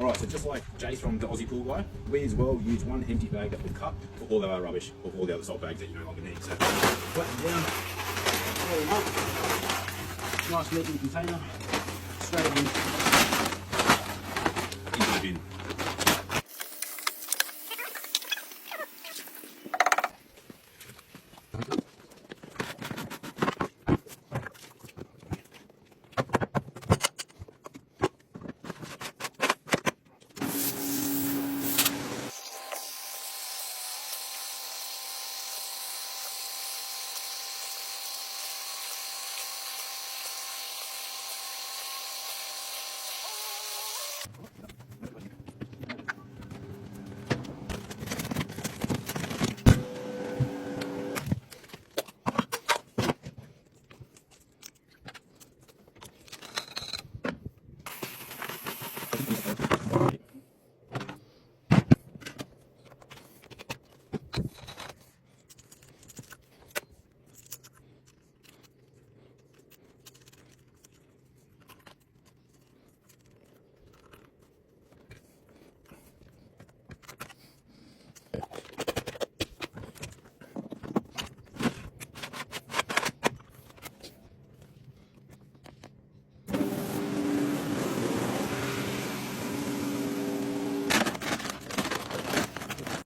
Alright, so just like Jace from the Aussie Pool Guy, we as well use one empty bag that will cut for all of our rubbish, or all the other salt bags that you no longer need. So flatten down, roll them up, nice neat little container, straight in into the bin.